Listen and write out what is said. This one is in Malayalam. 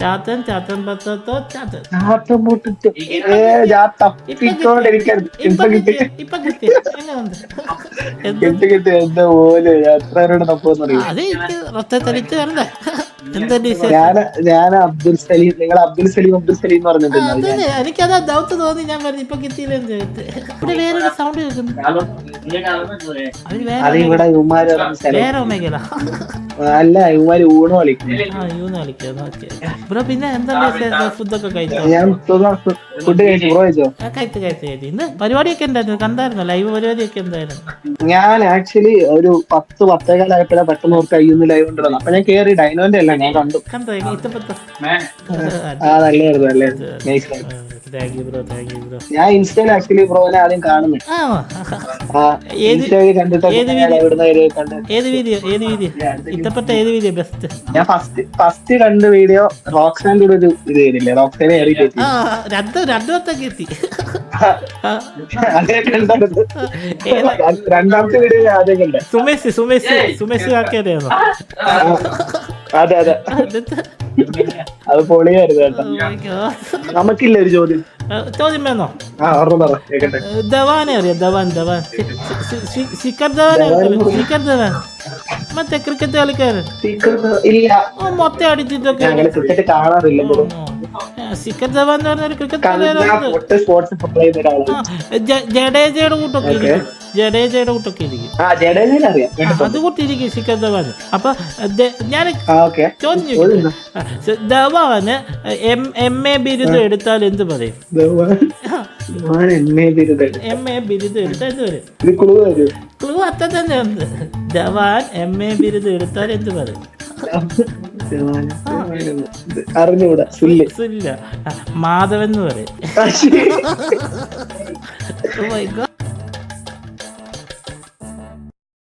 ചാത്തൻ ചാത്തൻ പത്തത്തോ ചാത്തൻ. ഇപ്പൊ കിട്ടി എങ്ങനെയുണ്ട്? എന്താ പോലെ അത് എനിക്ക് റൊത്തലിച്ച് വരണ്ടേ. ഞാൻ അബ്ദുൽ സലീം, നിങ്ങൾ അബ്ദുൽ സലീം എന്ന് പറഞ്ഞിട്ടുണ്ട്. എനിക്കതാ ഡൗട്ട് തോന്നി, ഞാൻ പറഞ്ഞു ഇപ്പൊ കിട്ടിയില്ലെന്ന് ചോദിച്ചു. ഇവിടെ വേറൊരു സൗണ്ട് കേൾക്കുന്നു. അത് ഇവിടെ ഇവന്മാര് വേറെ ഒമേഗല അല്ല, ഇവന്മാര് ഊണ് കളിക്കും. ബ്രോ പിന്നെ എന്താ ഫുഡൊക്കെ കഴിച്ചോ? ഞാൻ ഫുഡ് കഴിച്ചു. ബ്രോ കഴിച്ചോ? കഴിച്ചു. ഇന്ന് പരിപാടിയൊക്കെ ഉണ്ടായിരുന്നു, കണ്ടായിരുന്നു ലൈവ് പരിപാടിയൊക്കെ എന്തായിരുന്നു? ഞാൻ ആക്ച്വലി ഒരു 10-10:15 പെട്ടെന്ന് ഓർക്ക് കഴിയുന്ന ലൈവ് ഉണ്ടല്ലോ. അപ്പൊ ഞാൻ കേറി ഡൈനോന്റെ അല്ല ഞാൻ കണ്ടു. ഞാൻ ഇൻസ്റ്റയിൽ ആക്ച്വലി ബ്രോനെ ആദ്യം കാണുന്നു. ഞാൻ ഫസ്റ്റ് കണ്ട വീഡിയോ റോക്സാൻ്റെ ഒരു ഇത് ചെയ്തില്ലേ, റോക്സാനെ രണ്ടാമത്തെ വീഡിയോ ഞാൻ ആദ്യം കണ്ടേ. സുമേഷ് ആക്കിയതായിരുന്നു. അതെ അത് പൊളിയായിരുന്നു കേട്ടോ. നമുക്കില്ല ഒരു ചോദ്യം വേണോ? ധവാനെ അറിയാം, ധവാൻ ശിഖർ ധവാൻ മറ്റേ ക്രിക്കറ്റ് കളിക്കാരൻ മൊത്തം അടിച്ചിട്ടൊക്കെ. ക്രിക്കറ്റ് കാണാറില്ല. ശിഖർ ധവാൻ എന്ന് പറഞ്ഞ ഒരു ക്രിക്കറ്റ് ജഡേജയുടെ കൂട്ടൊക്കെ ഇരിക്കും. അത് കൂട്ടിരിക്കും ശിഖർ ധവാൻ. അപ്പൊ ഞാൻ ചോദിച്ചു, ധവാന് MA ബിരുദം എടുത്താൽ എന്ത് പറയും? MA ബിരുദം എടുത്താൽ എന്ത് പറയും? ക്ലൂ അത്ര തന്നെ ഉണ്ട്. ധവാൻ MA ബിരുദം എടുത്താൽ എന്ത് പറയും? അറിഞ്ഞൂടാ. മാധവൻ എന്ന് പറയും.